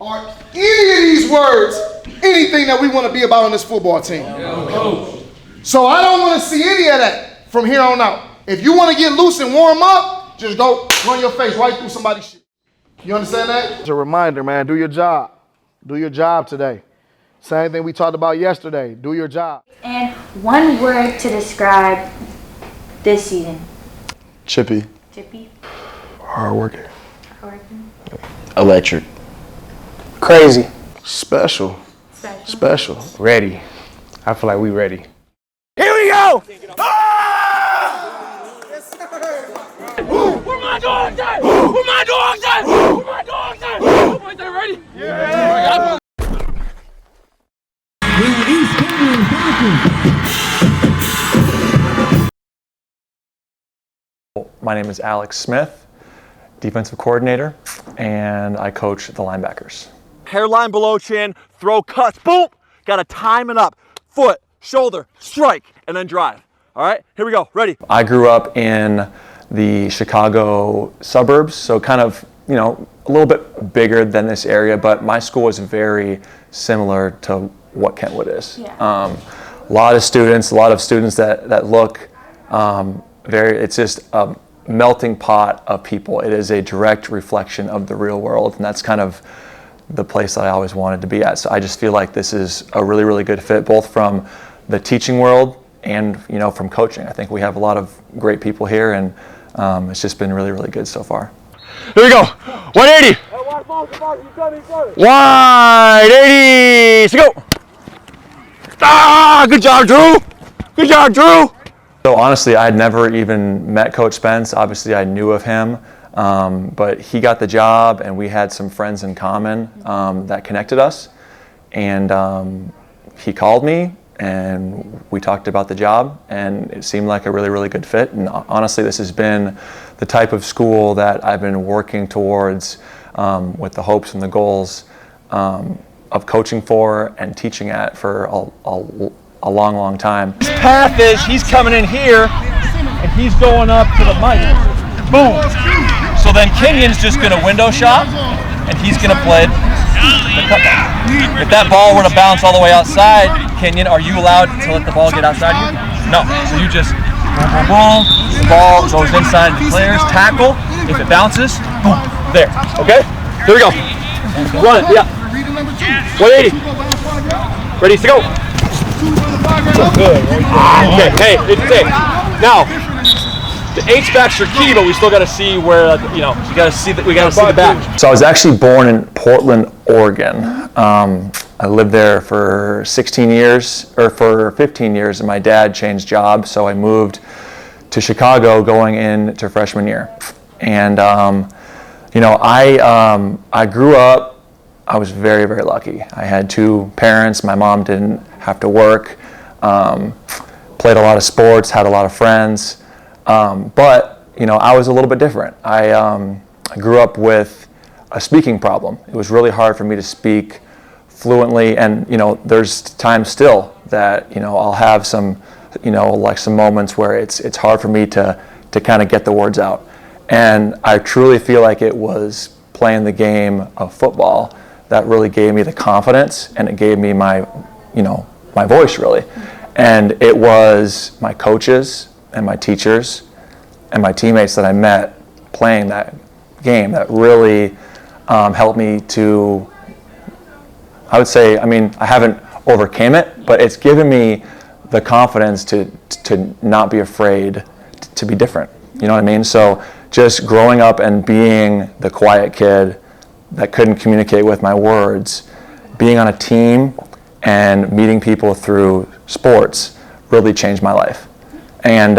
Are any of these words anything that we want to be about on this football team? So I don't want to see any of that from here on out. If you want to get loose and warm up, just go run your face right through somebody's shit. You understand that? It's a reminder, man. Do your job. Do your job today. Same thing we talked about yesterday. Do your job. And one word to describe this season. Chippy. Chippy. Hardworking. Hardworking. Electric. Crazy. Special. Special. Ready. I feel like we ready. Here we go! Where my dogs at? Where my dogs at? Where my dogs at? Are they ready? Yeah! My name is Alex Smith, defensive coordinator, and I coach the linebackers. Hairline below chin, throw cuts, boom! Gotta time it up. Foot, shoulder, strike, and then drive. All right, here we go, ready. I grew up in the Chicago suburbs, so kind of, a little bit bigger than this area, but my school was very similar to what Kentwood is. Yeah. A lot of students that look it's just a melting pot of people. It is a direct reflection of the real world, and that's kind of the place that I always wanted to be at. So I just feel like this is a really, really good fit, both from the teaching world and from coaching. I think we have a lot of great people here, and it's just been really, really good so far. Here we go, 180. Wide 80, let's go. Good job, Drew. Good job, Drew. So honestly, I had never even met Coach Spence. Obviously, I knew of him, but he got the job, and we had some friends in common that connected us. And he called me, and we talked about the job, and it seemed like a really, really good fit. And honestly, this has been the type of school that I've been working towards with the hopes and the goals of coaching for and teaching at for a long, long time. His path is he's coming in here, and he's going up to the mic. Boom. So then Kenyon's just going to window shop, and he's going to play the cutback. If that ball were to bounce all the way outside, Kenyon, are you allowed to let the ball get outside you? No. So you just boom, the ball goes inside the players, tackle. If it bounces, boom, there. Okay? Here we go. Run it, yeah. 180. Ready to go. Okay, hey, it's safe. Now, the H-backs are key, but we still got to see where, we got to see the back. So I was actually born in Portland, Oregon. I lived there for 16 years, or for 15 years, and my dad changed jobs, so I moved to Chicago going into freshman year. And, I grew up, I was very, very lucky. I had two parents. My mom didn't have to work, played a lot of sports, had a lot of friends. But I was a little bit different. I grew up with a speaking problem. It was really hard for me to speak fluently, and there's times still that I'll have some some moments where it's hard for me to kind of get the words out. And I truly feel like it was playing the game of football that really gave me the confidence, and it gave me my voice really. And it was my coaches and my teachers and my teammates that I met playing that game that really helped me to, I would say, I haven't overcame it, but it's given me the confidence to not be afraid to be different. You know what I mean? So just growing up and being the quiet kid that couldn't communicate with my words, being on a team and meeting people through sports really changed my life. And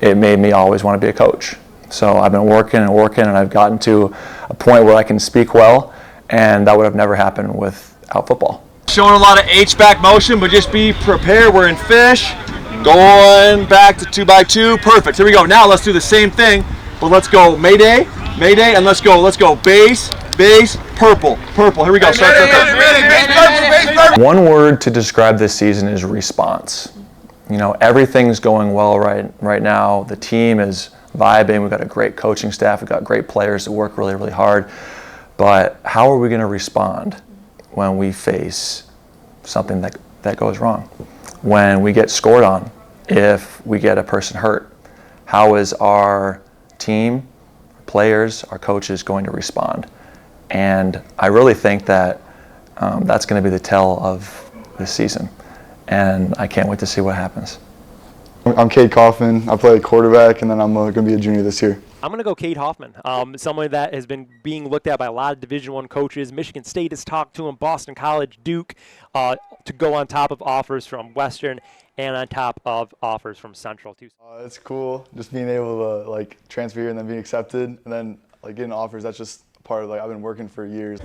it made me always want to be a coach. So I've been working, and I've gotten to a point where I can speak well, and that would have never happened without football. Showing a lot of H-back motion, but just be prepared. We're in fish. Going back to 2x2. Perfect. Here we go. Now let's do the same thing, but let's go Mayday, and let's go base, purple. Here we go. Start. One word to describe this season is response. Everything's going well right now. The team is vibing. We've got a great coaching staff. We've got great players that work really, really hard. But how are we going to respond when we face something that goes wrong? When we get scored on, if we get a person hurt, how is our team, players, our coaches going to respond? And I really think that that's going to be the tell of this season. And I can't wait to see what happens. I'm Cade Kaufman. I play quarterback, and then I'm going to be a junior this year. I'm going to go Cade Hoffman, someone that has been being looked at by a lot of Division I coaches. Michigan State has talked to him, Boston College, Duke, to go on top of offers from Western and on top of offers from Central too. It's cool just being able to like transfer here and then being accepted, and then like getting offers. That's just part of like I've been working for years.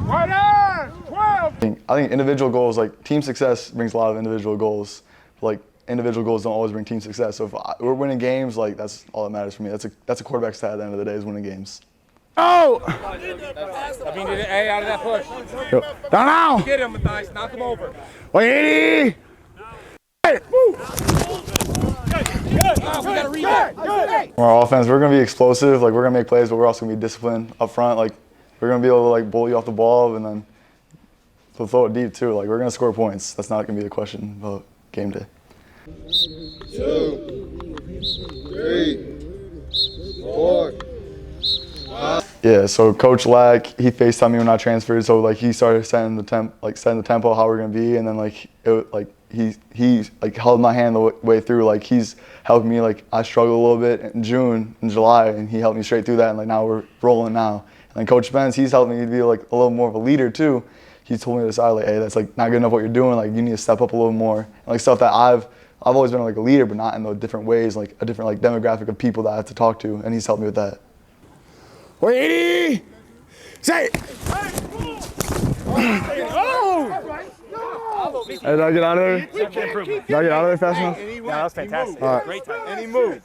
Right on! 12! I think individual goals, like team success brings a lot of individual goals. Like individual goals don't always bring team success. So if we're winning games, like that's all that matters for me. That's a quarterback stat at the end of the day is winning games. Oh! Hey, out of that push. Down now! Get him, Matthias. Knock him over. 180! Our offense, we're going to be explosive. Like we're going to make plays, but we're also going to be disciplined up front. Like we're going to be able to like bully off the ball and then throw it deep too. Like we're going to score points. That's not going to be the question about game day. 2, 3, 4. Yeah, so Coach Lack, he FaceTimed me when I transferred, so like he started setting the tempo how we're gonna be, and then like he like held my hand the way through. Like he's helped me. Like I struggled a little bit in June and July, and he helped me straight through that. And like now we're rolling now. And then Coach Spence, he's helped me to be like a little more of a leader too. He told me to the side like, hey, that's like not good enough what you're doing. Like you need to step up a little more. And like stuff that I've always been like a leader, but not in the different ways, like a different like demographic of people that I have to talk to, and he's helped me with that. 180! Say! Hey, did I get out of there? Did I get out of there fast enough? Yeah, that was fantastic. All right. Great time. And he moved.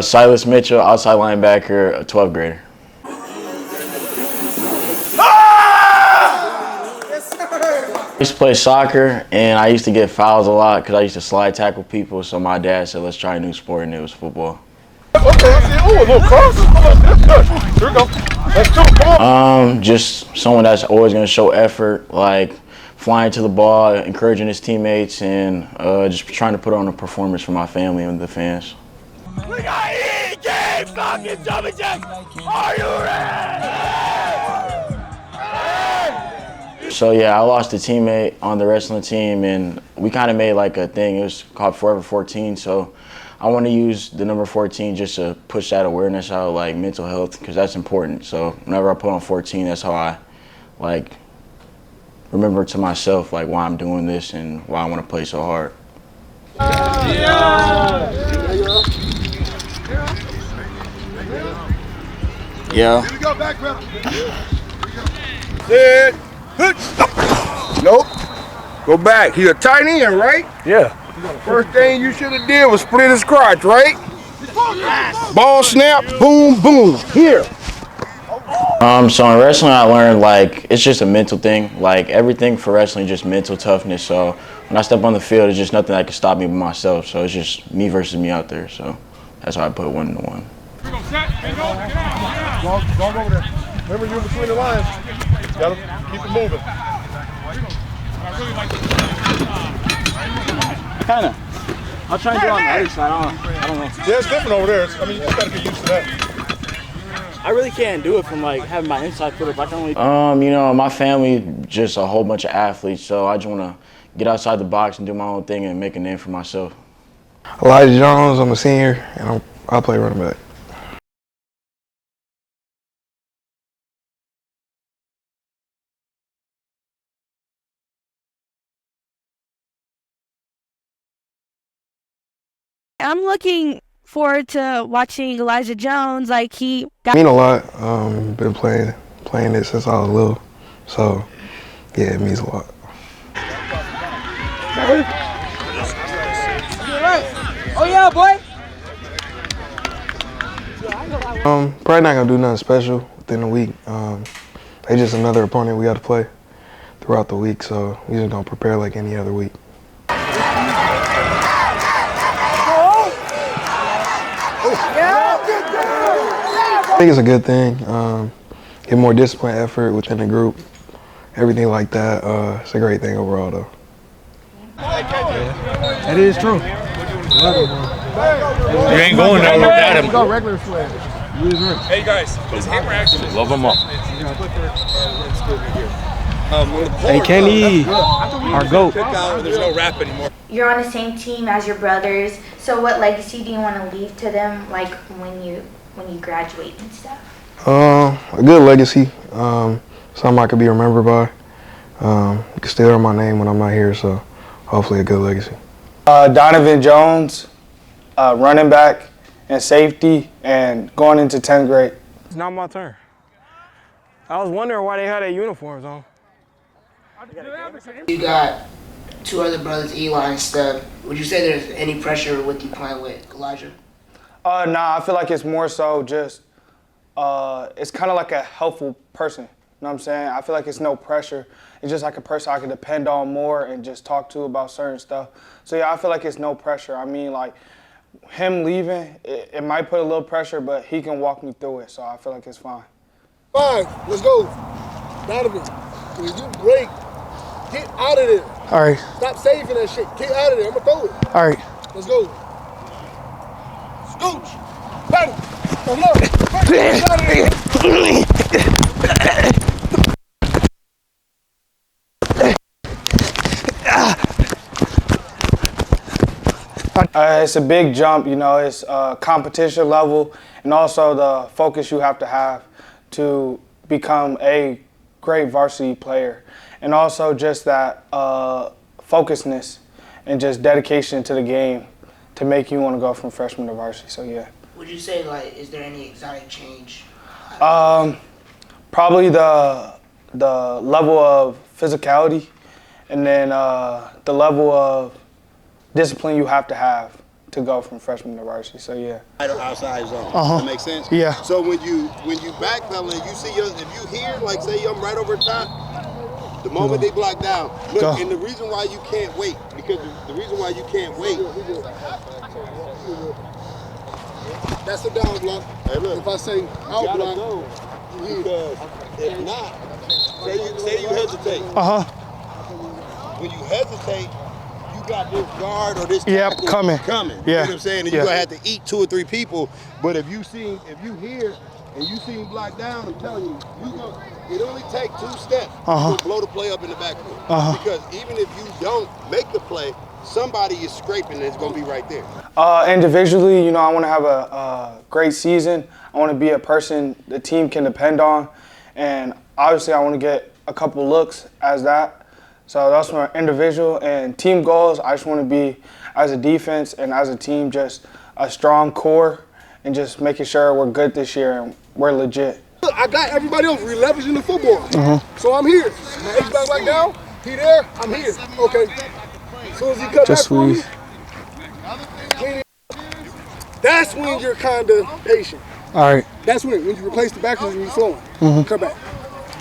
Silas Mitchell, outside linebacker, a 12th grader. I used to play soccer, and I used to get fouls a lot because I used to slide tackle people. So my dad said, let's try a new sport, and it was football. Okay, oh, a little cross. That's good. Here we go. That's two. Come on. Just someone that's always going to show effort, like flying to the ball, encouraging his teammates, and just trying to put on a performance for my family and the fans. We got E-Game Falcons jumping jacks. Are you ready? So yeah, I lost a teammate on the wrestling team, and we kind of made like a thing. It was called Forever 14. So I want to use the number 14 just to push that awareness out, like mental health, because that's important. So whenever I put on 14, that's how I like remember to myself like why I'm doing this and why I want to play so hard. Yeah. Here we go, back, brother. Sit. Nope. Go back. He's a tight end, right? Yeah. First thing you should have did was split his crotch, right? Ball snap, boom, boom. Here. So in wrestling, I learned like it's just a mental thing. Like everything for wrestling, just mental toughness. So when I step on the field, it's just nothing that can stop me but myself. So it's just me versus me out there. So that's how I put 1-to-1. Don't go over there. Remember, you're between the lines. Gotta keep it moving. Kinda. I'll try and do it on the other side. I don't know. Yeah, it's different over there. I mean, you just gotta get used to that. I really can't do it from like having my inside foot up. I can only. You know, my family just a whole bunch of athletes, so I just want to get outside the box and do my own thing and make a name for myself. Elijah Jones, I'm a senior, and I'll play running back. I'm looking forward to watching Elijah Jones. Like he got. I mean a lot. Been playing it since I was little, so yeah, it means a lot. Oh yeah, boy. Probably not gonna do nothing special within the week. They just another opponent we got to play throughout the week, so we just gonna prepare like any other week. I think it's a good thing. Get more discipline, effort within the group, everything like that. It's a great thing overall, though. That is true. You ain't going nowhere without him. Go regular swag. Hey guys, this hammer action. Love them up. Hey, Kenny, our GOAT. There's no rap anymore. You're on the same team as your brothers. So what legacy do you want to leave to them, like when you graduate and stuff? A good legacy. Something I could be remembered by. You can still hear my name when I'm not here, so hopefully a good legacy. Donovan Jones, running back and safety, and going into 10th grade. It's not my turn. I was wondering why they had their uniforms on. You got two other brothers, Eli and Steph. Would you say there's any pressure with you playing with Elijah? Nah, I feel like it's more so just, it's kind of like a helpful person. You know what I'm saying? I feel like it's no pressure. It's just like a person I can depend on more and just talk to about certain stuff. So yeah, I feel like it's no pressure. I mean, like, him leaving, it might put a little pressure, but he can walk me through it, so I feel like it's fine. Fine, let's go. Donovan, when you break, get out of there. All right. Stop saving that shit. Get out of there. I'm going to throw it. All right. Let's go. Scooch. Paddle. Come on. Get out of there. It's a big jump, you know, it's competition level and also the focus you have to become a great varsity player. And also just that focusedness and just dedication to the game to make you want to go from freshman to varsity, so yeah. Would you say, like, is there any exotic change? Probably the level of physicality and then the level of discipline you have to go from freshman to varsity. So yeah. Outside zone. That makes sense. Yeah. So when you backpedaling, you see if you hear, like, say I'm right over top, the moment they block down, look, and the reason why you can't wait, because the reason why you can't wait, that's a down block. Hey, look, if I say out block, because if not, say you hesitate. When you hesitate, you got this guard or this tackle coming. Yeah. You know what I'm saying? And you're gonna have to eat 2 or 3 people. But if you hear and you see him block down, I'm telling you, it only takes 2 steps to blow the play up in the backfield. Because even if you don't make the play, somebody is scraping and it's gonna be right there. Individually, you know, I want to have a great season. I want to be a person the team can depend on, and obviously I want to get a couple looks as that. So that's my individual and team goals. I just want to be, as a defense and as a team, just a strong core and just making sure we're good this year and we're legit. I got everybody else leveraging the football. So I'm here. My H-back right now, he there, I'm here. Okay. As soon as he cut back for me, that's when you're kind of patient. All right. That's when you replace the backwards and you're flowing. Cut back.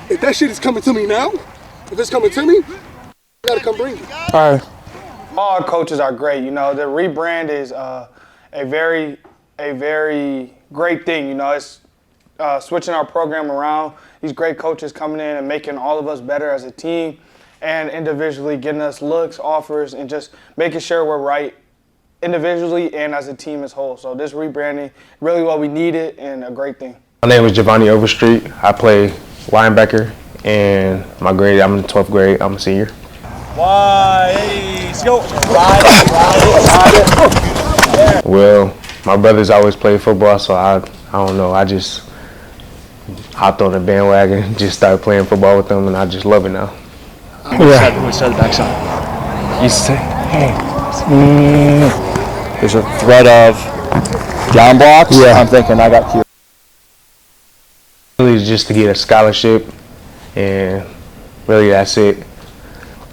If that shit is coming to me now, if it's coming to me, you gotta come bring it. All right. All our coaches are great. You know, the rebrand is a very great thing. You know, it's switching our program around. These great coaches coming in and making all of us better as a team and individually getting us looks, offers, and just making sure we're right individually and as a team as whole. So this rebranding, really what we needed and a great thing. My name is Giovanni Overstreet. I play linebacker, and my grade, I'm in the 12th grade. I'm a senior. Let's go. Well, my brothers always played football, so I don't know. I just hopped on the bandwagon and just started playing football with them, and I just love it now. Which side, the back side? East side. There's a threat of down blocks. Yeah. I'm thinking I got you. Really just to get a scholarship, and really that's it.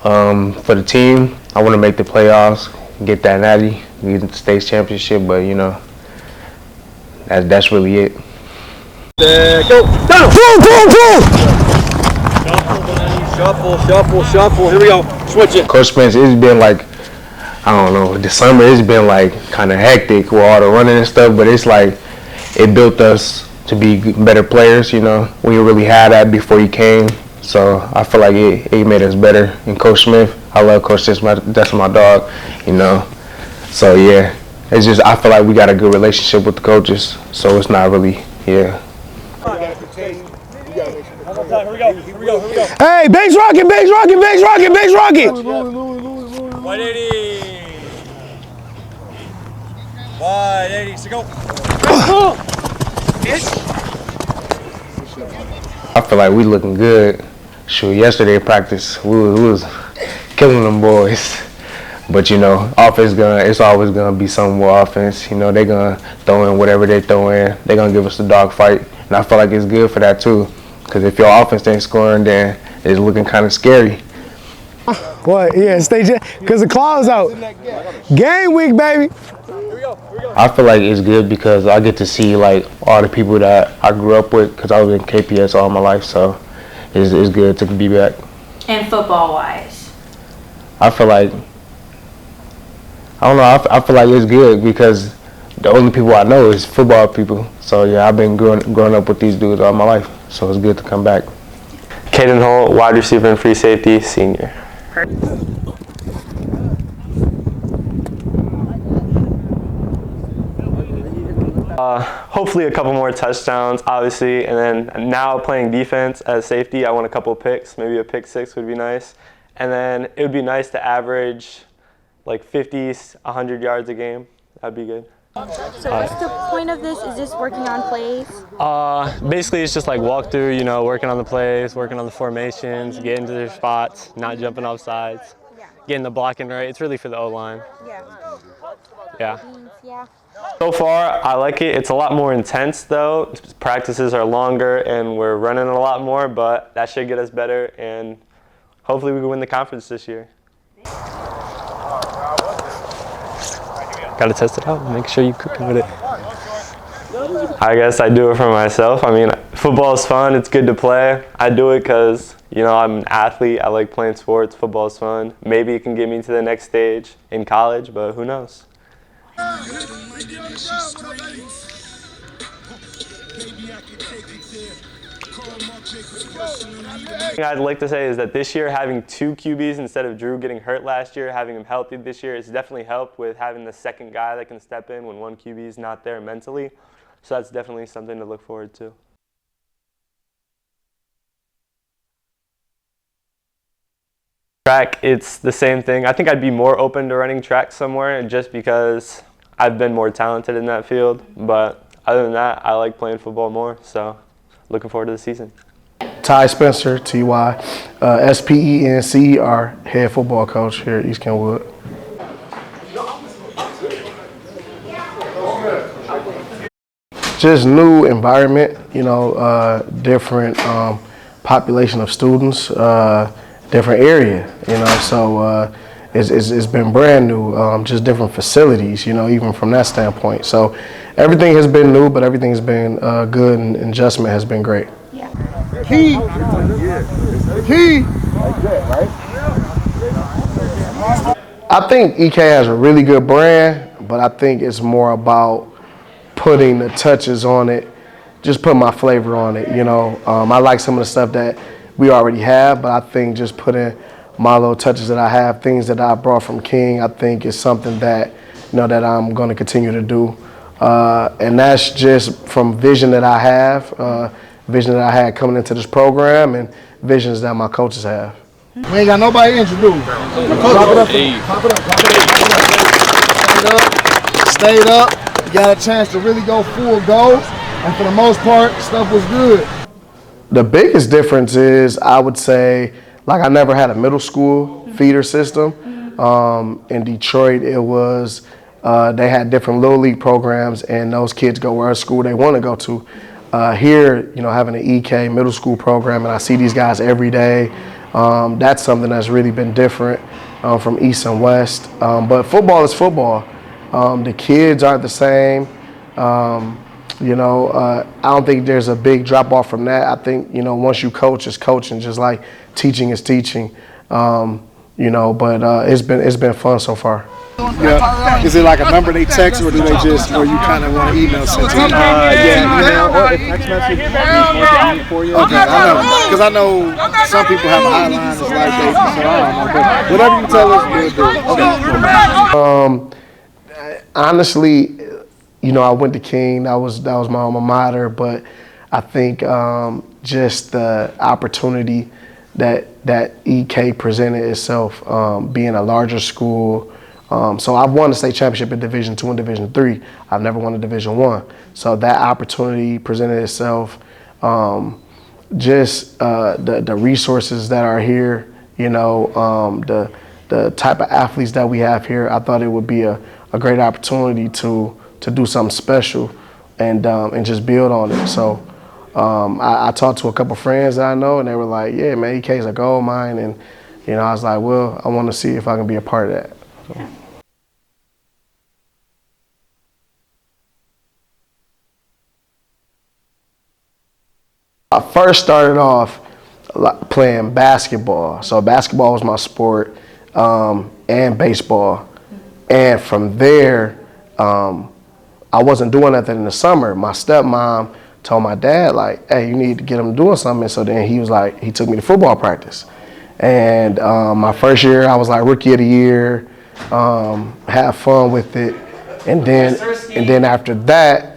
For the team, I want to make the playoffs, get that natty, get the state championship, but you know, that's really it. Go! Down! Shuffle. Here we go. Switch it. Coach Spence, it's been like, I don't know, the summer it's been like kind of hectic with all the running and stuff, but it's like it built us to be better players. You know, we didn't really had that before he came. So I feel like it made us better. And Coach Smith, I love Coach Smith. That's my dog, you know. So yeah, it's just I feel like we got a good relationship with the coaches. So it's not really, yeah. Hey, base rocket, base rocket, base rocket, base rocket. 180. 180. So go. I feel like we looking good. Shoot, yesterday at practice, we was killing them boys. But you know, it's always gonna be some more offense. You know, they're gonna throw in whatever they throw in. They're gonna give us the dog fight, and I feel like it's good for that too. Because if your offense ain't scoring, then it's looking kind of scary. What? Yeah, because the claw's out. Game week, baby. I feel like it's good because I get to see like all the people that I grew up with because I was in KPS all my life. So it's good to be back. And football-wise? I feel like, I don't know, I feel like it's good because the only people I know is football people. So yeah, I've been growing up with these dudes all my life. So it's good to come back. Caden Holt, wide receiver and free safety, senior. Hopefully a couple more touchdowns, obviously, and then now playing defense as safety, I want a couple picks. Maybe a pick 6 would be nice. And then it would be nice to average like 50, 100 yards a game. That'd be good. So what's the point of this? Is this working on plays? Basically, it's just like walk through, you know, working on the plays, working on the formations, getting to their spots, not jumping off sides, getting the blocking right. It's really for the O-line. Yeah. So far, I like it. It's a lot more intense, though. Practices are longer, and we're running a lot more, but that should get us better, and hopefully we can win the conference this year. Got to test it out, make sure you're cooking with it. I guess I do it for myself. I mean, football is fun. It's good to play. I do it because, you know, I'm an athlete. I like playing sports. Football is fun. Maybe it can get me to the next stage in college, but who knows? thing I'd like to say is that this year, having 2 QBs instead of Drew getting hurt last year, having him healthy this year, it's definitely helped with having the second guy that can step in when one QB is not there mentally. So that's definitely something to look forward to. Track, it's the same thing. I think I'd be more open to running track somewhere just because I've been more talented in that field. But other than that, I like playing football more. So looking forward to the season. Ty Spencer, T.Y., SPENC, our head football coach here at East Kenwood. Just new environment, you know, different population of students, different area, you know, so it's been brand new, just different facilities, you know, even from that standpoint. So everything has been new, but everything has been good, and adjustment has been great. Key. I think EK has a really good brand, but I think it's more about putting the touches on it, just putting my flavor on it, you know. I like some of the stuff that we already have, but I think just putting my little touches that I have, things that I brought from King, I think is something that, you know, that I'm going to continue to do. And that's just from vision that I have, vision that I had coming into this program, and visions that my coaches have. We ain't got nobody to introduce. Pop it up. Stayed up. You got a chance to really go full go. And for the most part, stuff was good. The biggest difference is, I would say, like, I never had a middle school feeder system. In Detroit, it was, they had different little league programs, and those kids go where school they want to go to. Here, you know, having an EK middle school program, and I see these guys every day, that's something that's really been different from East and West. But football is football. The kids aren't the same. You know, I don't think there's a big drop off from that. I think, you know, once you coach, it's coaching, just like teaching is teaching. But it's been fun so far. Yeah. Is it like a number they text, or do they just, or you kind of want to email sent to them? Yeah, email or a text message for you. Okay, I know, because I know some people have a hotline. It's like they, so I don't know, but whatever you tell us, we'll do. Honestly, I went to King. That was my alma mater, but I think just the opportunity that EK presented itself, being a larger school. So I've won the state championship in Division II and Division III. I've never won a Division I. So that opportunity presented itself. Just the resources that are here, the type of athletes that we have here. I thought it would be a great opportunity to do something special and just build on it. So I talked to a couple friends that I know, and they were like, "Yeah, man, EK is a goal of mine." And I was like, "Well, I want to see if I can be a part of that." So. I first started off playing basketball. So basketball was my sport, and baseball. And from there, I wasn't doing nothing in the summer. My stepmom told my dad, like, "Hey, you need to get him doing something." So then he was like, he took me to football practice. And my first year, I was like rookie of the year, had fun with it. And then after that,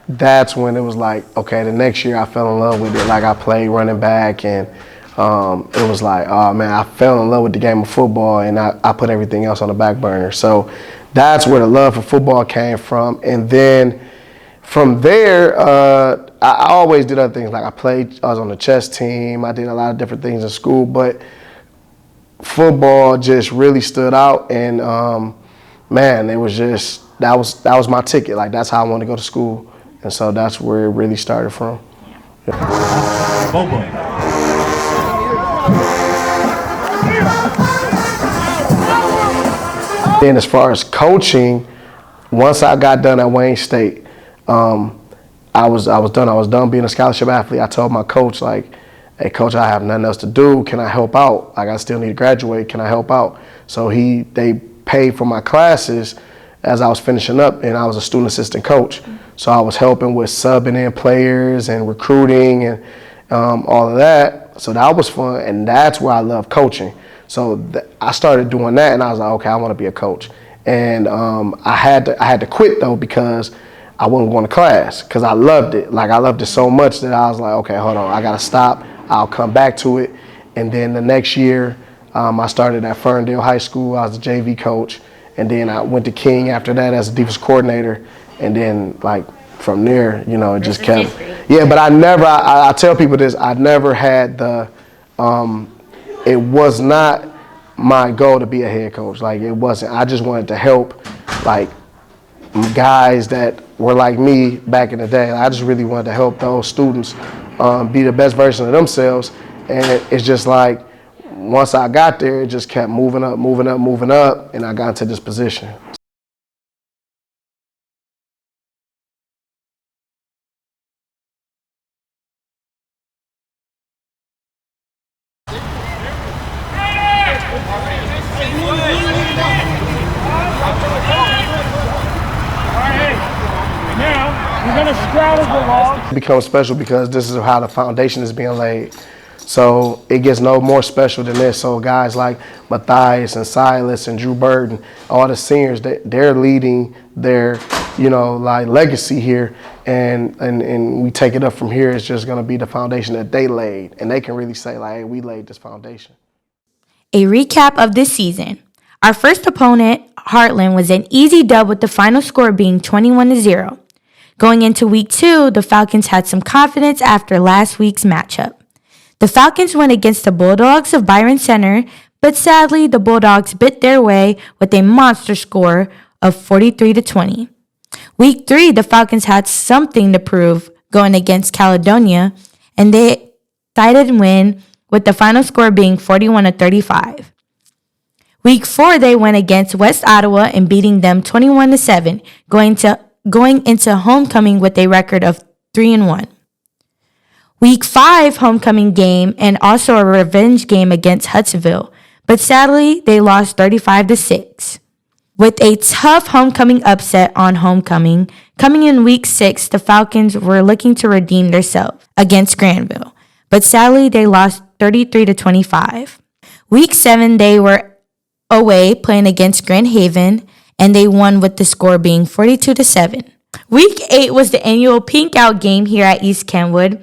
that's when it was like, okay, the next year I fell in love with it. Like I played running back, and it was like, oh man, I fell in love with the game of football, and I put everything else on the back burner. So that's where the love for football came from. And then from there, I always did other things. Like I was on the chess team. I did a lot of different things in school, but football just really stood out. And man, it was just, that was my ticket. Like that's how I wanted to go to school. And so that's where it really started from. Then as far as coaching, once I got done at Wayne State, I was done. I was done being a scholarship athlete. I told my coach, like, "Hey coach, I have nothing else to do. Can I help out? Like I still need to graduate. Can I help out?" So they paid for my classes as I was finishing up, and I was a student assistant coach. So I was helping with subbing in players and recruiting and all of that. So that was fun, and that's where I love coaching. So I started doing that, and I was like, okay, I want to be a coach. And I had to quit though, because I wasn't going to class, because I loved it. Like I loved it so much that I was like, okay, hold on, I got to stop. I'll come back to it. And then the next year, I started at Ferndale High School. I was a JV coach. And then I went to King after that as a defense coordinator. And then like from there, it just kept. Yeah, but I tell people this, I never had it was not my goal to be a head coach. Like it wasn't. I just wanted to help like guys that were like me back in the day. I just really wanted to help those students be the best version of themselves. And it's just like, once I got there, it just kept moving up, and I got into this position. It becomes special because this is how the foundation is being laid. So it gets no more special than this. So guys like Matthias and Silas and Drew Burton, all the seniors, they're leading their, like legacy here, and we take it up from here. It's just going to be the foundation that they laid, and they can really say like, hey, we laid this foundation. A recap of this season. Our first opponent, Heartland, was an easy dub with the final score being 21-0. Going into week 2, the Falcons had some confidence after last week's matchup. The Falcons went against the Bulldogs of Byron Center, but sadly, the Bulldogs bit their way with a monster score of 43-20. Week 3, the Falcons had something to prove going against Caledonia, and they decided win with the final score being 41-35. Week 4, they went against West Ottawa and beating them 21-7, going into homecoming with a record of 3-1. Week 5 homecoming game and also a revenge game against Hudsonville, but sadly they lost 35-6. With a tough homecoming upset on homecoming, coming in week 6, the Falcons were looking to redeem themselves against Granville, but sadly they lost 33-25. Week 7, they were away playing against Grand Haven, and they won with the score being 42-7. Week 8 was the annual Pink Out game here at East Kenwood,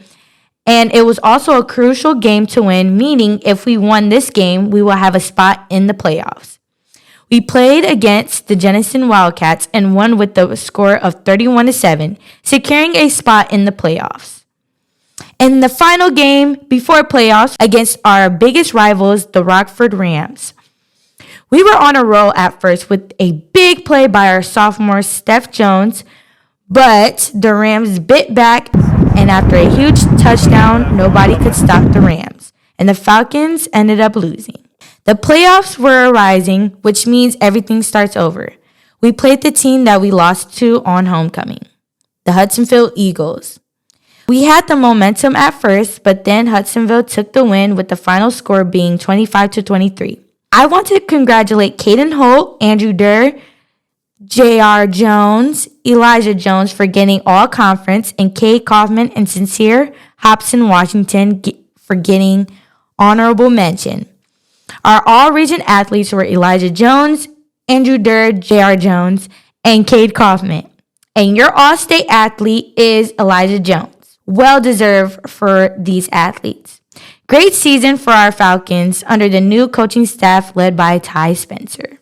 and it was also a crucial game to win, meaning if we won this game, we will have a spot in the playoffs. We played against the Jenison Wildcats and won with the score of 31-7, securing a spot in the playoffs. In the final game before playoffs against our biggest rivals, the Rockford Rams. We were on a roll at first with a big play by our sophomore Steph Jones, but the Rams bit back, and after a huge touchdown, nobody could stop the Rams, and the Falcons ended up losing. The playoffs were arising, which means everything starts over. We played the team that we lost to on homecoming, the Hudsonville Eagles. We had the momentum at first, but then Hudsonville took the win with the final score being 25-23. I want to congratulate Caden Holt, Andrew Durr, J.R. Jones, Elijah Jones for getting all conference, and Cade Kaufman and Sincere Hobson Washington for getting honorable mention. Our all-region athletes were Elijah Jones, Andrew Durr, J.R. Jones, and Cade Kaufman. And your all-state athlete is Elijah Jones. Well deserved for these athletes. Great season for our Falcons under the new coaching staff led by Ty Spencer.